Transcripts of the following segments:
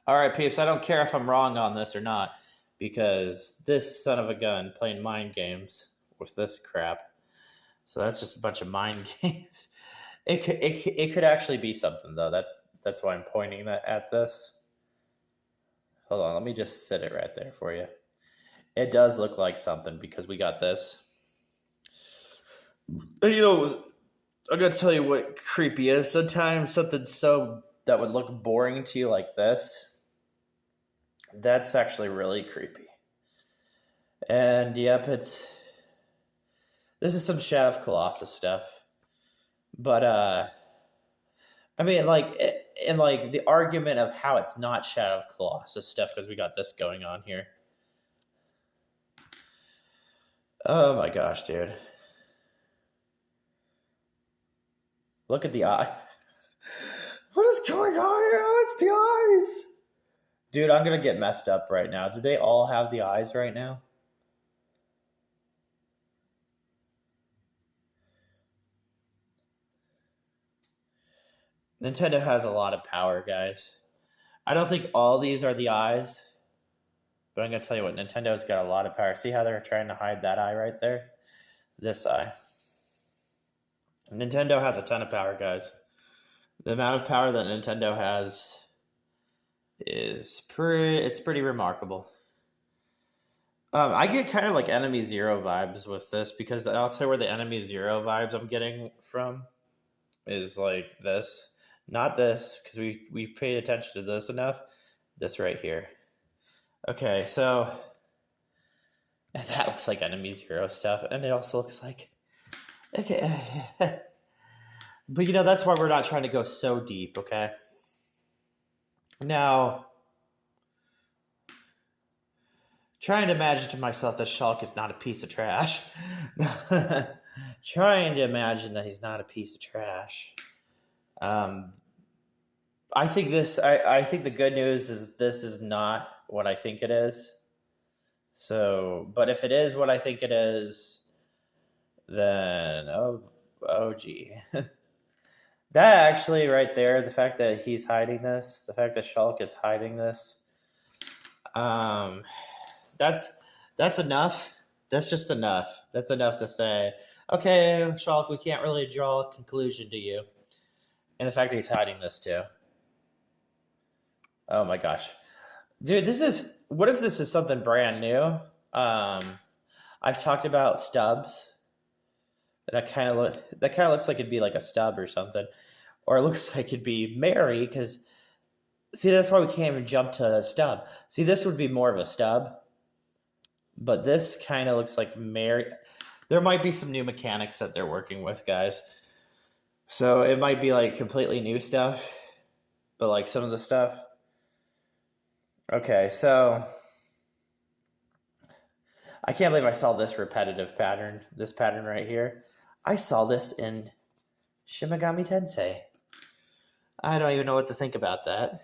All right, peeps, I don't care if I'm wrong on this or not, because this son of a gun playing mind games with this crap. So that's just a bunch of mind games. It could actually be something though. That's why I'm pointing at this. Hold on, let me just sit it right there for you. It does look like something because we got this. And I'm gonna tell you what creepy is. Sometimes something so that would look boring to you like this, that's actually really creepy. And yep, this is some Shadow of Colossus stuff. But I mean, and like the argument of how it's not Shadow of Colossus stuff because we got this going on here. Oh my gosh, dude! Look at the eye. What is going on here? It's the eyes, dude. I'm gonna get messed up right now. Do they all have the eyes right now? Nintendo has a lot of power, guys. I don't think all these are the eyes, but I'm going to tell you what, Nintendo's got a lot of power. See how they're trying to hide that eye right there? This eye. Nintendo has a ton of power, guys. The amount of power that Nintendo has is pretty remarkable. I get kind of like Enemy Zero vibes with this because I'll tell you where the Enemy Zero vibes I'm getting from is like this. Not this, because we've paid attention to this enough. This right here. Okay, so that looks like Enemy Zero stuff, and it also looks like okay. But that's why we're not trying to go so deep, okay? Now, trying to imagine to myself that Shulk is not a piece of trash. Trying to imagine that he's not a piece of trash. I think the good news is this is not what I think it is. So, but if it is what I think it is, then oh gee. That actually right there, the fact that he's hiding this, the fact that Shulk is hiding this, that's enough. That's just enough. That's enough to say, okay, Shulk, we can't really draw a conclusion to you. And the fact that he's hiding this too. Oh my gosh. Dude, what if this is something brand new? I've talked about stubs. That kind of looks like it'd be like a stub or something. Or it looks like it'd be Mary, because see, that's why we can't even jump to a stub. See, this would be more of a stub. But this kind of looks like Mary. There might be some new mechanics that they're working with, guys. So it might be like completely new stuff. But like some of the stuff. Okay, so I can't believe I saw this repetitive pattern. This pattern right here. I saw this in Shin Megami Tensei. I don't even know what to think about that.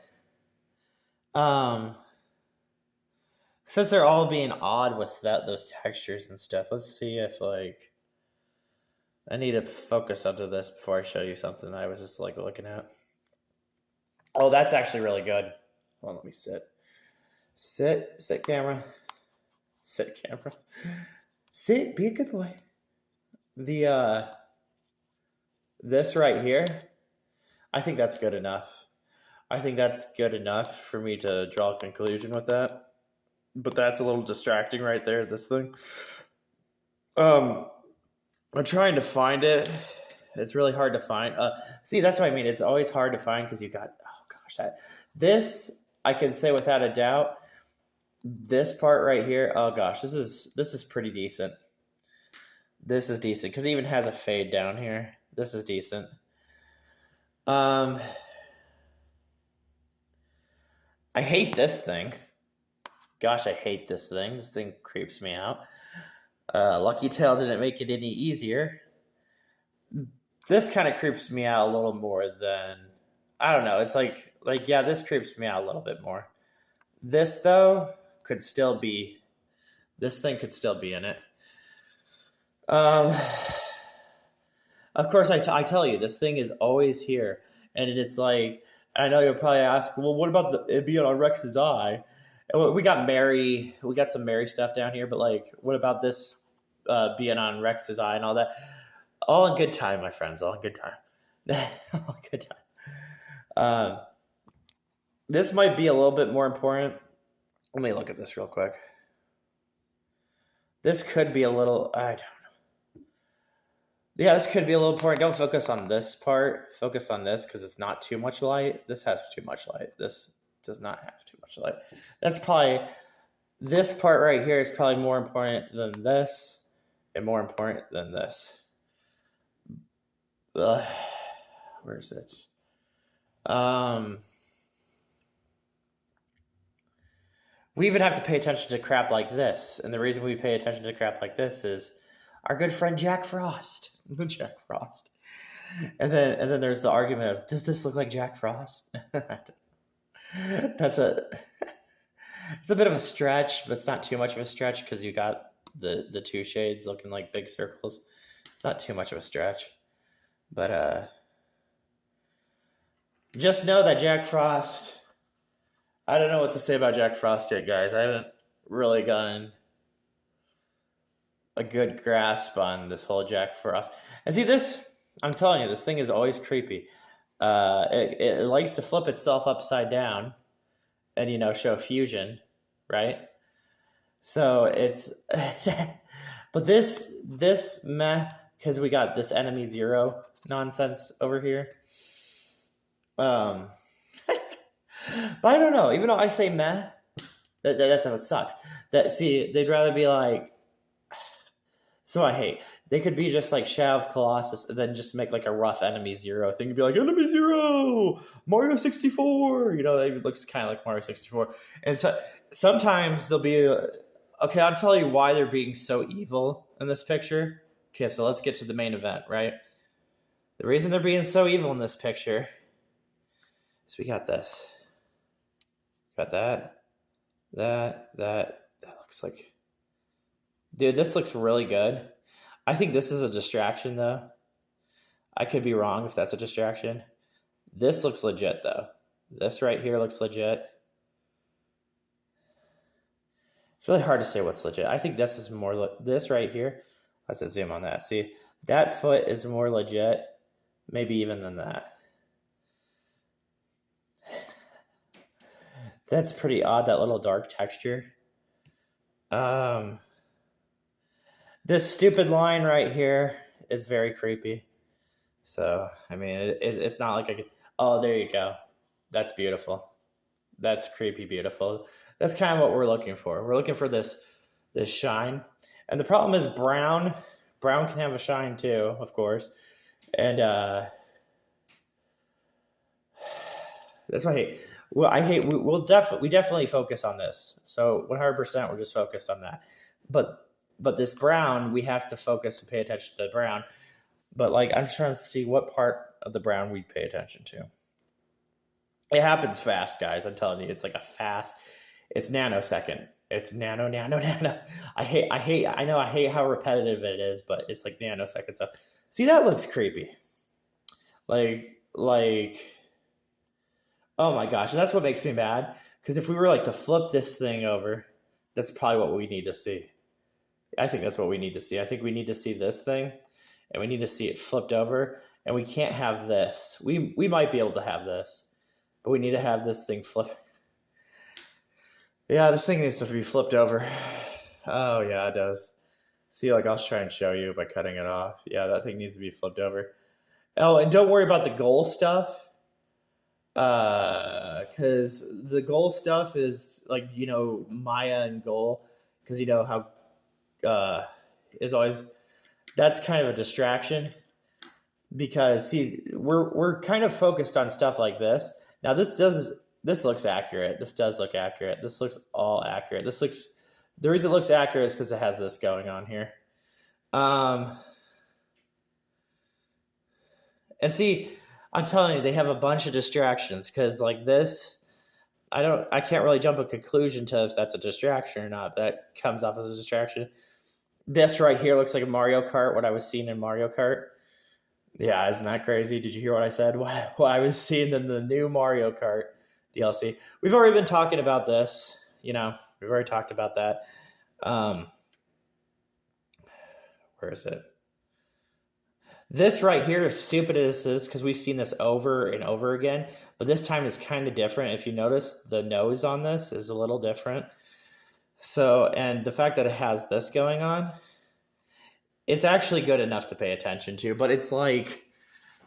Since they're all being odd with those textures and stuff, let's see if like I need to focus onto this before I show you something that I was just like looking at. Oh, that's actually really good. Hold on, let me sit. Sit, camera. Sit, camera. Sit, be a good boy. This right here, I think that's good enough. I think that's good enough for me to draw a conclusion with that. But that's a little distracting right there, this thing. I'm trying to find it. It's really hard to find. See, that's what I mean. It's always hard to find because you got, oh gosh, this I can say without a doubt. This part right here, oh gosh, this is pretty decent. This is decent because it even has a fade down here. This is decent. I hate this thing. Gosh, I hate this thing. This thing creeps me out. Lucky Tail didn't make it any easier. This kind of creeps me out a little more than, I don't know. It's like yeah, this creeps me out a little bit more. This though could still be. This thing could still be in it. Of course, I tell you, this thing is always here, and it's like I know you'll probably ask, well, what about it being on Rex's eye? And we got some Mary stuff down here, but like, what about this being on Rex's eye and all that? All in good time, my friends. All in good time. All in good time. This might be a little bit more important. Let me look at this real quick. This could be a little, I don't know. Yeah, this could be a little important. Don't focus on this part. Focus on this because it's not too much light. This has too much light. This does not have too much light. That's probably, this part right here is probably more important than this and more important than this. Where is it? We even have to pay attention to crap like this. And the reason we pay attention to crap like this is our good friend Jack Frost. Jack Frost. And then there's the argument of, does this look like Jack Frost? It's a bit of a stretch, but it's not too much of a stretch because you got the two shades looking like big circles. It's not too much of a stretch. But just know that Jack Frost, I don't know what to say about Jack Frost yet, guys. I haven't really gotten a good grasp on this whole Jack Frost. And see this, I'm telling you, this thing is always creepy. It likes to flip itself upside down and, show fusion, right? So it's, but this meh, because we got this enemy zero nonsense over here. But I don't know. Even though I say meh, that's how it sucks. They'd rather be like, so I hate. They could be just like Shav Colossus and then just make like a rough enemy zero thing. You'd be like, enemy zero, Mario 64. It looks kind of like Mario 64. And so sometimes they'll be, okay, I'll tell you why they're being so evil in this picture. Okay, so let's get to the main event, right? The reason they're being so evil in this picture is we got this. Got that looks like, dude, this looks really good. I think this is a distraction though. I could be wrong if that's a distraction. This looks legit though. This right here looks legit. It's really hard to say what's legit. I think this is more, this right here. Let's zoom on that. See, that foot is more legit, maybe even than that. That's pretty odd, that little dark texture. This stupid line right here is very creepy. So, I mean, it's not like I could... Oh, there you go. That's beautiful. That's creepy beautiful. That's kind of what we're looking for. We're looking for this shine. And the problem is brown. Brown can have a shine too, of course. And that's what I hate. Well, I hate. We definitely focus on this. So 100%, we're just focused on that. But this brown, we have to focus and pay attention to the brown. But like, I'm trying to see what part of the brown we pay attention to. It happens fast, guys. I'm telling you, it's like it's nanosecond. It's nano. I hate how repetitive it is, but it's like nanosecond stuff. See, that looks creepy. Like, oh my gosh, that's what makes me mad. Because if we were like to flip this thing over, that's probably what we need to see. I think that's what we need to see. I think we need to see this thing, and we need to see it flipped over, and we can't have this. We might be able to have this, but we need to have this thing flip. Yeah, this thing needs to be flipped over. Oh, yeah, it does. See, like, I'll try and show you by cutting it off. Yeah, that thing needs to be flipped over. Oh, and don't worry about the goal stuff. Because the goal stuff is, like, Maya and goal. Because how is always... That's kind of a distraction. Because, see, we're kind of focused on stuff like this. Now, this looks accurate. This does look accurate. This looks all accurate. The reason it looks accurate is because it has this going on here. And see, I'm telling you, they have a bunch of distractions because like this, I can't really jump a conclusion to if that's a distraction or not, but that comes off as a distraction. This right here looks like a Mario Kart, what I was seeing in Mario Kart. Yeah, isn't that crazy? Did you hear what I said? Well, I was seeing in the new Mario Kart DLC. We've already been talking about this. We've already talked about that. Um, where is it? This right here, as stupid as this is, because we've seen this over and over again, but this time it's kind of different. If you notice, the nose on this is a little different. So, and the fact that it has this going on, it's actually good enough to pay attention to, but it's like,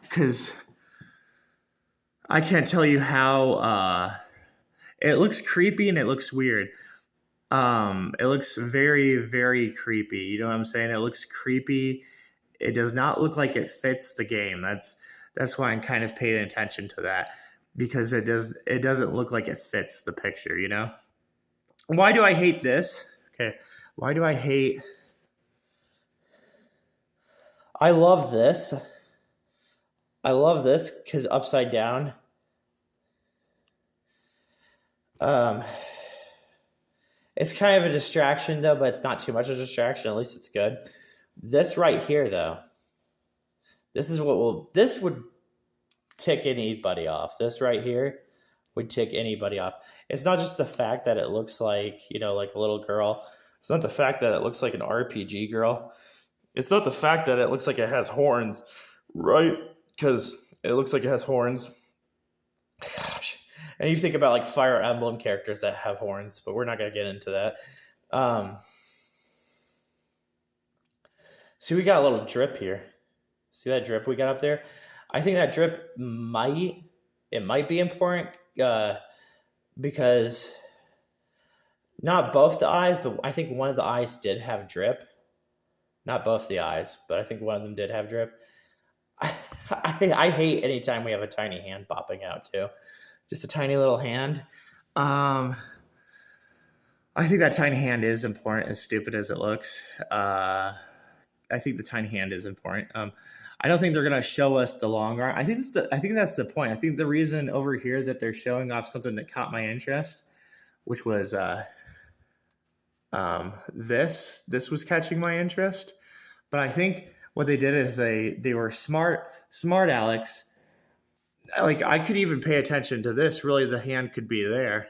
because I can't tell you how it looks creepy and it looks weird. It looks very, very creepy. You know what I'm saying? It looks creepy. It does not look like it fits the game. That's why I'm kind of paying attention to that, because it doesn't look like it fits the picture, you know? Why do I hate this? Okay. Why do I hate? I love this. I love this because upside down. It's kind of a distraction though, but it's not too much of a distraction. At least it's good. This right here though, this would tick anybody off. This right here would tick anybody off. It's not just the fact that it looks like, like a little girl. It's not the fact that it looks like an RPG girl. It's not the fact that it looks like it has horns, right? Because it looks like it has horns. Gosh. And you think about like Fire Emblem characters that have horns, but we're not going to get into that. See, we got a little drip here. See that drip we got up there? I think that drip might be important because not both the eyes, but I think one of the eyes did have drip. Not both the eyes, but I think one of them did have drip. I hate anytime we have a tiny hand popping out too. Just a tiny little hand. I think that tiny hand is important, as stupid as it looks. I think the tiny hand is important. I don't think they're going to show us the long arm. I think that's the point. I think the reason over here that they're showing off something that caught my interest, which was this was catching my interest. But I think what they did is they were smart Alex. Like, I could even pay attention to this. Really, the hand could be there.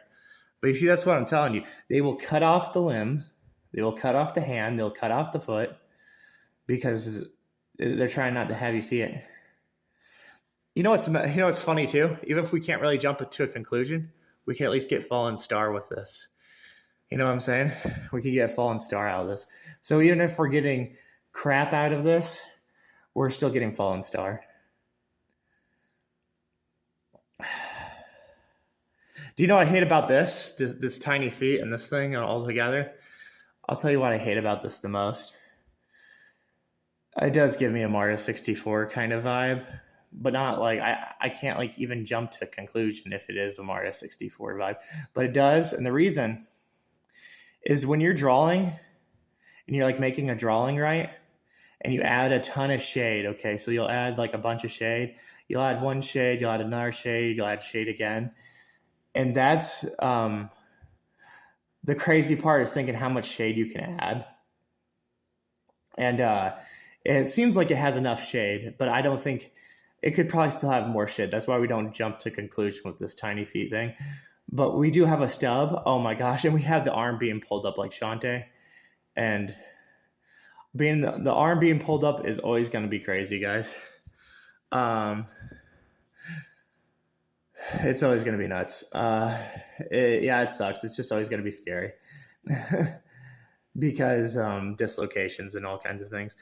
But you see, that's what I'm telling you. They will cut off the limbs. They will cut off the hand. They'll cut off the foot because they're trying not to have you see it. You know what's funny too? Even if we can't really jump to a conclusion, we can at least get Fallen Star with this. You know what I'm saying? We could get Fallen Star out of this. So even if we're getting crap out of this, we're still getting Fallen Star. Do you know what I hate about this tiny feet and this thing all together? I'll tell you what I hate about this the most. It does give me a Mario 64 kind of vibe, but not like I can't like even jump to a conclusion if it is a Mario 64 vibe, but it does. And the reason is when you're drawing and you're like making a drawing, right? And you add a ton of shade. Okay. So you'll add like a bunch of shade. You'll add one shade, you'll add another shade, you'll add shade again. And that's the crazy part is thinking how much shade you can add. And it seems like it has enough shade, but I don't think it could probably still have more shade. That's why we don't jump to conclusion with this tiny feet thing. But we do have a stub. Oh my gosh. And we have the arm being pulled up like Shantae. And being the arm being pulled up is always going to be crazy, guys. It's always going to be nuts. It sucks. It's just always going to be scary because dislocations and all kinds of things.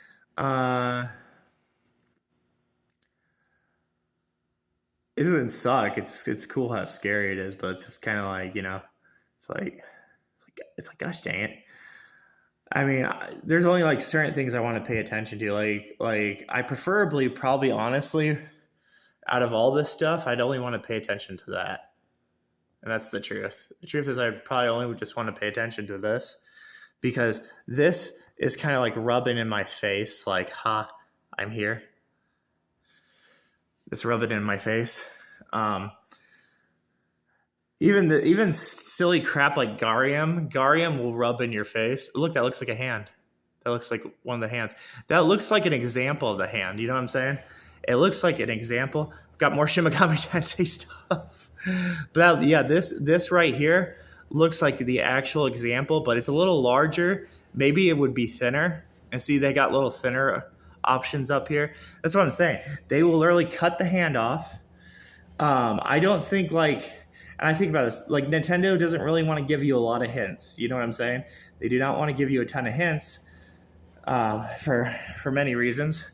It doesn't suck. It's cool how scary it is, but it's just kind of like, it's like gosh dang it. I mean, there's only like certain things I want to pay attention to. Like I preferably, probably honestly, out of all this stuff, I'd only want to pay attention to that. And that's the truth. The truth is I probably only would just want to pay attention to this because this is kind of like rubbing in my face like, ha, I'm here. It's rubbing in my face. Even silly crap like Garium will rub in your face. Look, that looks like a hand. That looks like one of the hands. That looks like an example of the hand. You know what I'm saying? It looks like an example. Got more Shin Megami Tensei stuff. But yeah, this right here looks like the actual example, but it's a little larger. Maybe it would be thinner. And see, they got little thinner options up here. That's what I'm saying. They will literally cut the hand off. I don't think and I think about this, like Nintendo doesn't really want to give you a lot of hints. You know what I'm saying? They do not want to give you a ton of hints for many reasons.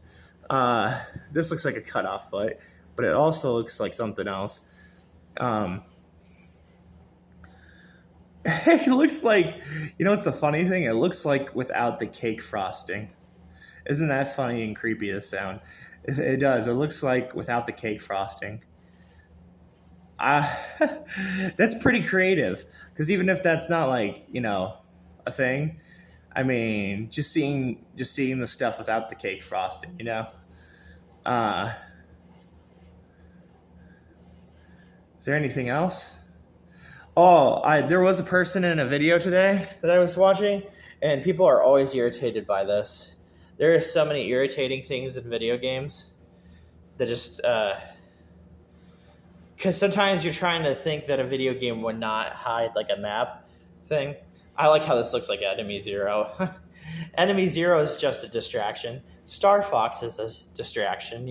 This looks like a cutoff foot, but it also looks like something else. It looks like, what's the funny thing? It looks like without the cake frosting. Isn't that funny and creepy to sound? It does. It looks like without the cake frosting. That's pretty creative, because even if that's not a thing, I mean, just seeing the stuff without the cake frosting, Is there anything else? Oh, there was a person in a video today that I was watching, and people are always irritated by this. There are so many irritating things in video games that just, because sometimes you're trying to think that a video game would not hide like a map thing. I like how this looks like Enemy Zero. Enemy Zero is just a distraction. Star Fox is a distraction,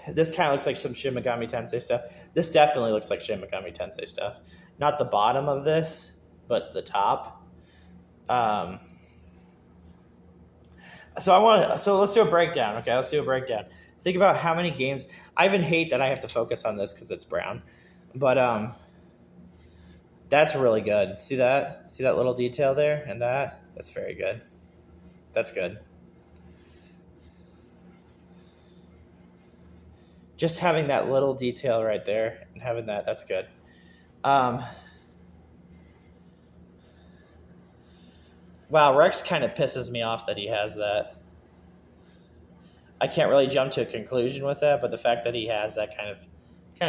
This kind of looks like some Shin Megami Tensei stuff. This definitely looks like Shin Megami Tensei stuff. Not the bottom of this, but the top. So let's do a breakdown. Okay, let's do a breakdown. Think about how many games. I even hate that I have to focus on this because it's brown, but that's really good. See that? See that little detail there and that? That's very good. That's good. Just having that little detail right there and having that's good. Wow, Rex kind of pisses me off that he has that. I can't really jump to a conclusion with that, but the fact that he has that kind of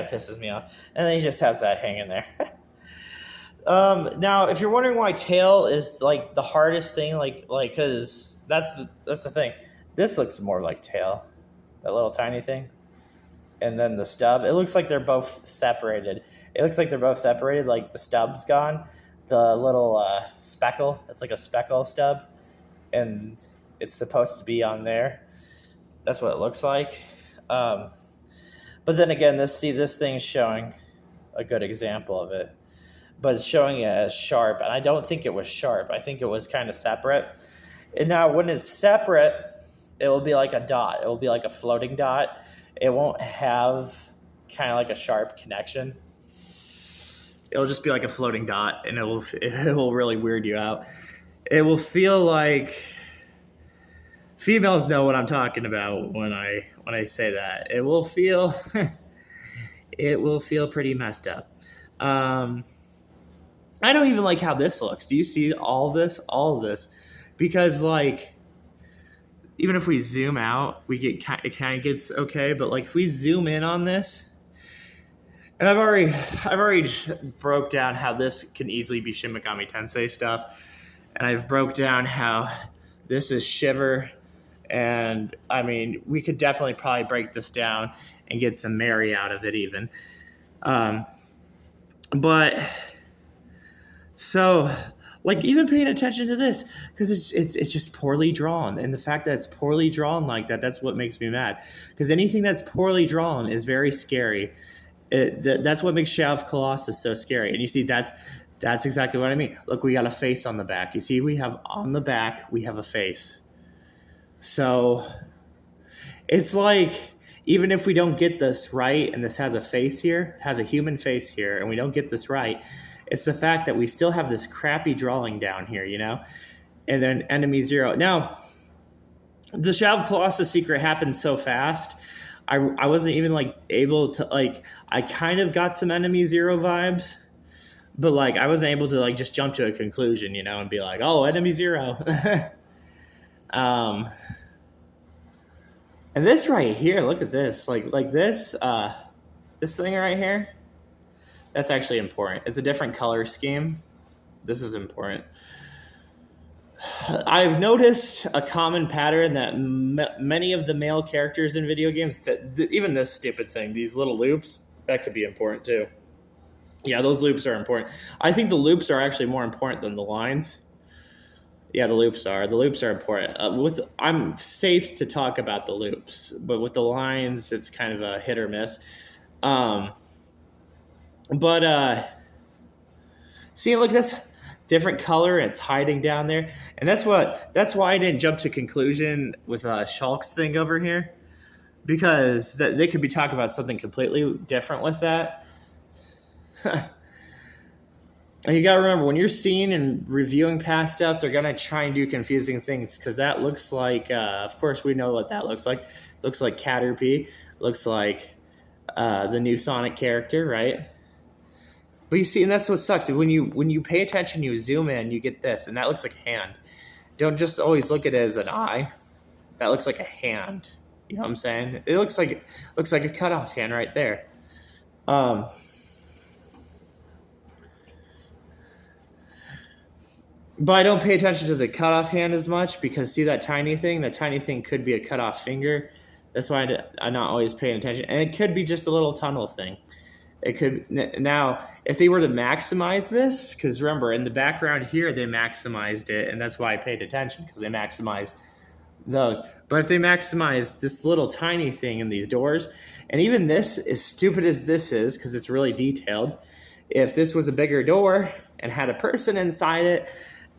pisses me off. And then he just has that hanging there. Now, if you're wondering why tail is like the hardest thing, because that's the thing. This looks more like tail, that little tiny thing. And then the stub, it looks like they're both separated. Like the stub's gone. The little speckle, it's like a speckle stub, and it's supposed to be on there. That's what it looks like. But then again, this thing's showing a good example of it. But it's showing it as sharp, and I don't think it was sharp. I think it was kind of separate. And now when it's separate, it will be like a dot. It will be like a floating dot. It won't have kind of like a sharp connection. It'll just be like a floating dot, and it will really weird you out. It will feel like females know what I'm talking about when I say that. It will feel pretty messed up. I don't even like how this looks. Do you see all of this? Because even if we zoom out, it kind of gets okay. But if we zoom in on this, and I've already broke down how this can easily be Shin Megami Tensei stuff, and I've broke down how this is Shiver, and I mean we could definitely probably break this down and get some Mary out of it even, but so. Even paying attention to this, because it's just poorly drawn. And the fact that it's poorly drawn like that, that's what makes me mad. Because anything that's poorly drawn is very scary. That's what makes Shadow of Colossus so scary. And you see, that's exactly what I mean. Look, we got a face on the back. You see, on the back, we have a face. So it's even if we don't get this right, and this has a face here, has a human face here, and we don't get this right, it's the fact that we still have this crappy drawing down here, and then Enemy Zero. Now, the Shadow of Colossus secret happened so fast, I wasn't even able to I kind of got some Enemy Zero vibes, but I wasn't able to just jump to a conclusion, and be like, oh, Enemy Zero. And this right here, look at this, this thing right here. That's actually important. It's a different color scheme. This is important. I've noticed a common pattern that many of the male characters in video games, even this stupid thing, these little loops, that could be important too. Yeah, those loops are important. I think the loops are actually more important than the lines. Yeah, the loops are. The loops are important. I'm safe to talk about the loops, but with the lines, it's kind of a hit or miss. But see, look, that's different color. It's hiding down there, and that's why I didn't jump to conclusion with Shulk's thing over here, because they could be talking about something completely different with that. And you got to remember, when you're seeing and reviewing past stuff, they're going to try and do confusing things, because that looks like, of course, we know what that looks like. Looks like Caterpie. Looks like the new Sonic character, right? But you see, and that's what sucks. When you pay attention, you zoom in, you get this, and that looks like a hand. Don't just always look at it as an eye. That looks like a hand. You know what I'm saying? It looks like a cutoff hand right there. But I don't pay attention to the cutoff hand as much, because see that tiny thing? That tiny thing could be a cutoff finger. That's why I'm not always paying attention. And it could be just a little tunnel thing. It could. Now, if they were to maximize this, because remember, in the background here, they maximized it, and that's why I paid attention, because they maximized those. But if they maximize this little tiny thing in these doors, and even this, as stupid as this is, because it's really detailed, if this was a bigger door and had a person inside it,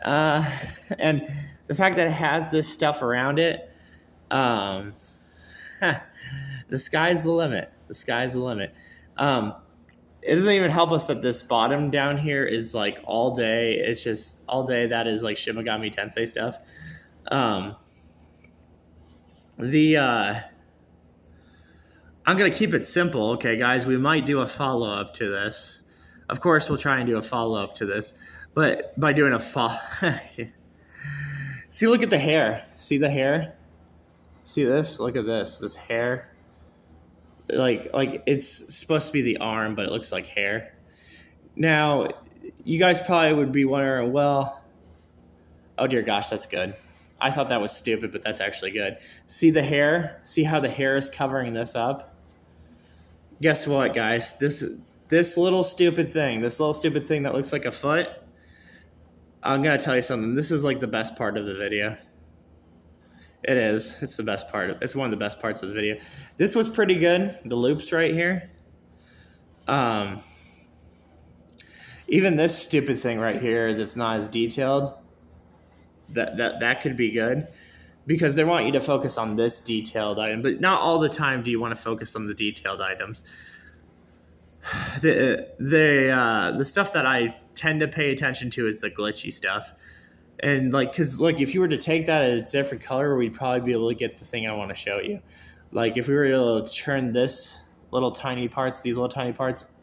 and the fact that it has this stuff around it, the sky's the limit. The sky's the limit. It doesn't even help us that this bottom down here is like all day. It's just all day. That is like Shin Megami Tensei stuff. I'm going to keep it simple. Okay, guys, we might do a follow-up to this. Of course, we'll try and do a follow-up to this. But by doing a see, look at the hair. See the hair? See this? Look at this. This hair. Like it's supposed to be the arm, but it looks like hair. Now, you guys probably would be wondering, well, oh dear gosh, that's good. I thought that was stupid, but that's actually good. See the hair? See how the hair is covering this up? Guess what, guys? This little stupid thing that looks like a foot, I'm going to tell you something. This is like the best part of the video. It is. It's the best part. It's one of the best parts of the video. This was pretty good. The loops right here. Even this stupid thing right here that's not as detailed, that could be good, because they want you to focus on this detailed item, but not all the time do you want to focus on the detailed items. The stuff that I tend to pay attention to is the glitchy stuff. And because if you were to take that at a different color, we'd probably be able to get the thing I want to show you. Like if we were able to turn these little tiny parts,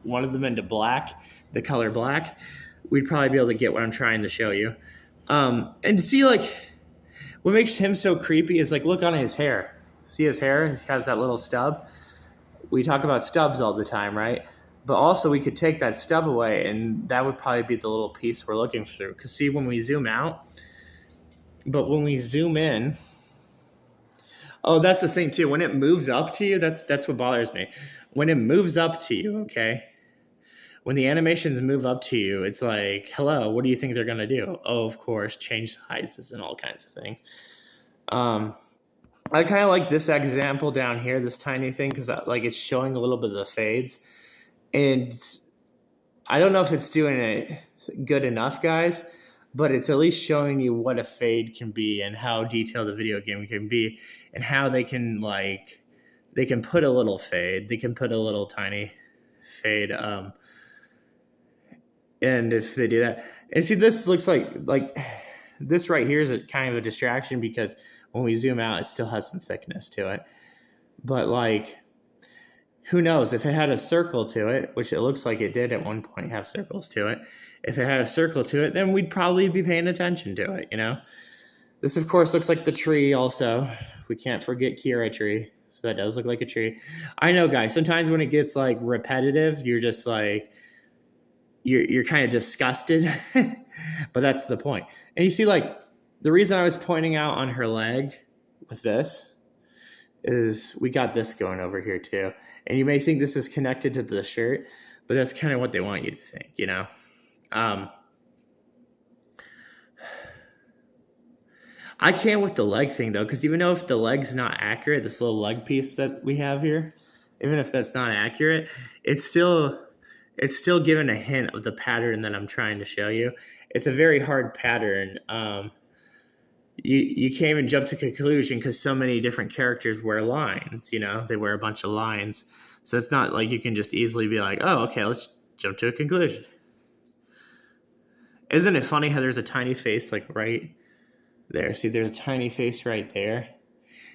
one of them into black, the color black, we'd probably be able to get what I'm trying to show you. And see, what makes him so creepy is look on his hair. See his hair? He has that little stub. We talk about stubs all the time, right? But also we could take that stub away, and that would probably be the little piece we're looking through. Because see, when we zoom out, but when we zoom in, oh, that's the thing too. When it moves up to you, that's what bothers me. When it moves up to you, okay? When the animations move up to you, it's like, hello, what do you think they're going to do? Oh, of course, change sizes and all kinds of things. I kind of like this example down here, this tiny thing, because it's showing a little bit of the fades. And I don't know if it's doing it good enough, guys, but it's at least showing you what a fade can be and how detailed a video game can be, and how they can they can put a little fade, they can put a little tiny fade. And if they do that, and see, this looks like this right here is a kind of a distraction, because when we zoom out, it still has some thickness to it. But who knows, if it had a circle to it, which it looks like it did at one point have circles to it. If it had a circle to it, then we'd probably be paying attention to it, you know? This, of course, looks like the tree also. We can't forget Keira tree. So that does look like a tree. I know, guys, sometimes when it gets repetitive, you're just you're kind of disgusted. But that's the point. And you see the reason I was pointing out on her leg with this is we got this going over here too. And you may think this is connected to the shirt, but that's kind of what they want you to think, you know? I can't with the leg thing though, because even though if the leg's not accurate, this little leg piece that we have here, even if that's not accurate, it's still given a hint of the pattern that I'm trying to show you. It's a very hard pattern. You can't even jump to conclusion because so many different characters wear lines, you know, they wear a bunch of lines. So it's not like you can just easily be like, oh, okay, let's jump to a conclusion. Isn't it funny how there's a tiny face like right there? See, there's a tiny face right there.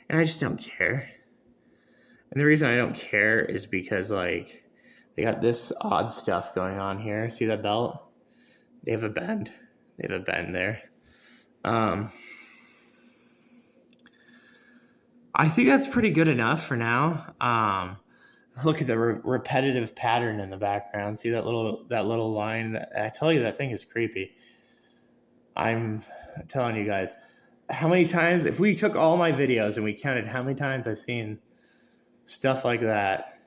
And I just don't care. And the reason I don't care is because, like, they got this odd stuff going on here. See that belt? They have a bend. They have a bend there. I think that's pretty good enough for now. Look at the repetitive pattern in the background. See that little line? I tell you, that thing is creepy. I'm telling you guys. How many times, if we took all my videos and we counted how many times I've seen stuff like that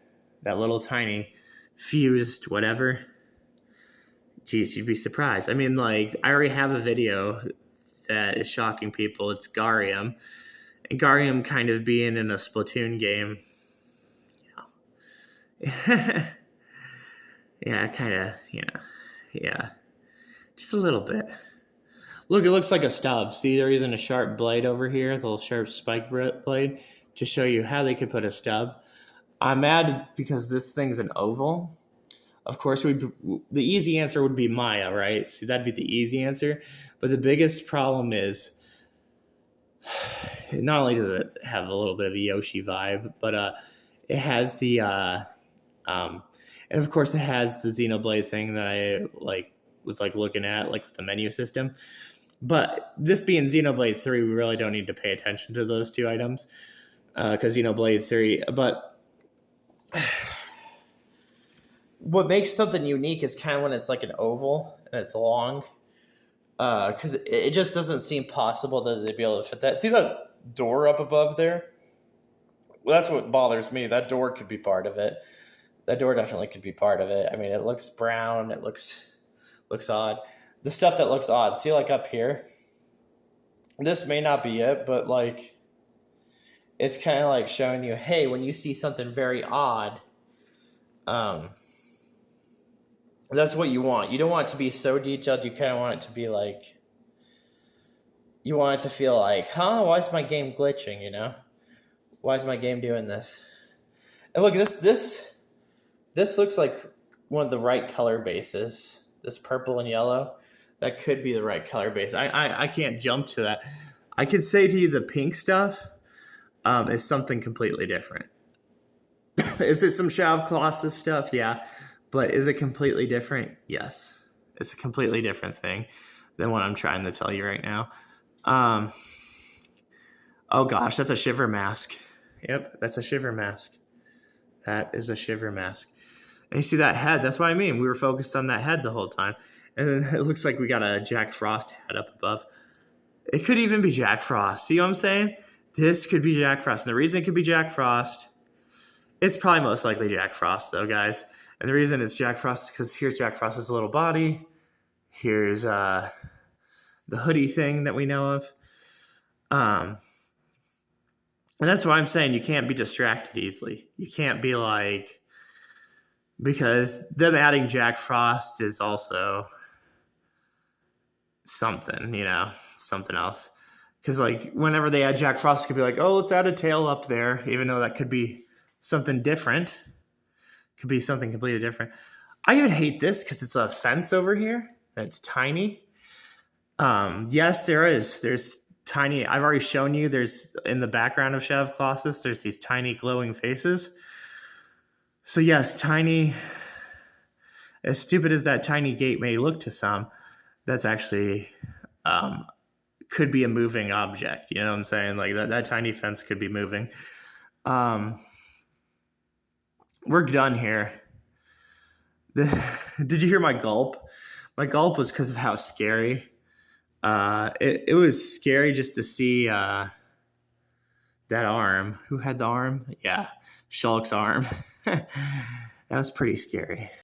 little tiny fused whatever, geez, you'd be surprised. I mean, like, I already have a video that is shocking people. It's Garium. And Garium kind of being in a Splatoon game. Yeah. Yeah, kind of, yeah. Just a little bit. Look, it looks like a stub. See, they're using a sharp blade over here, a little sharp spike blade, to show you how they could put a stub. I'm mad because this thing's an oval. Of course, the easy answer would be Maya, right? See, that'd be the easy answer. But the biggest problem is, not only does it have a little bit of a Yoshi vibe, but it has the, and of course it has the Xenoblade thing that I was looking at, like with the menu system. But this being Xenoblade 3, we really don't need to pay attention to those two items because Xenoblade 3. But what makes something unique is kind of when it's like an oval and it's long, because it just doesn't seem possible that they'd be able to fit that. See that door up above there? Well, that's what bothers me. That door could be part of it. That door definitely could be part of it. I mean, it looks brown. It looks odd. The stuff that looks odd. See, like up here? This may not be it, but like, it's kind of like showing you, hey, when you see something very odd, that's what you want. You don't want it to be so detailed. You kind of want it to be like, you want it to feel like, huh? Why is my game glitching, you know? Why is my game doing this? And look, this looks like one of the right color bases. This purple and yellow, that could be the right color base. I can't jump to that. I could say to you the pink stuff is something completely different. Is it some Shadow of Colossus stuff? Yeah. But is it completely different? Yes. It's a completely different thing than what I'm trying to tell you right now. Oh gosh, that's a shiver mask. Yep, that's a shiver mask. That is a shiver mask. And you see that head? That's what I mean. We were focused on that head the whole time. And then it looks like we got a Jack Frost head up above. It could even be Jack Frost. See what I'm saying? This could be Jack Frost. And the reason it could be Jack Frost, it's probably most likely Jack Frost, though, guys. And the reason it's Jack Frost is because here's Jack Frost's little body. Here's the hoodie thing that we know of. And that's why I'm saying you can't be distracted easily. You can't be like, because them adding Jack Frost is also something, you know, something else. Because like whenever they add Jack Frost, it could be like, oh, let's add a tail up there, even though that could be something different. Could be something completely different. I even hate this because it's a fence over here and it's tiny. Yes, there's tiny. I've already shown you. There's in the background of Shadow of Colossus, there's these tiny glowing faces. So yes, tiny. As stupid as that tiny gate may look to some, that's actually could be a moving object. You know what I'm saying? Like that tiny fence could be moving. We're done here. Did you hear my gulp? My gulp was because of how scary It was scary just to see that arm. Who had the arm? Yeah, Shulk's arm. That was pretty scary.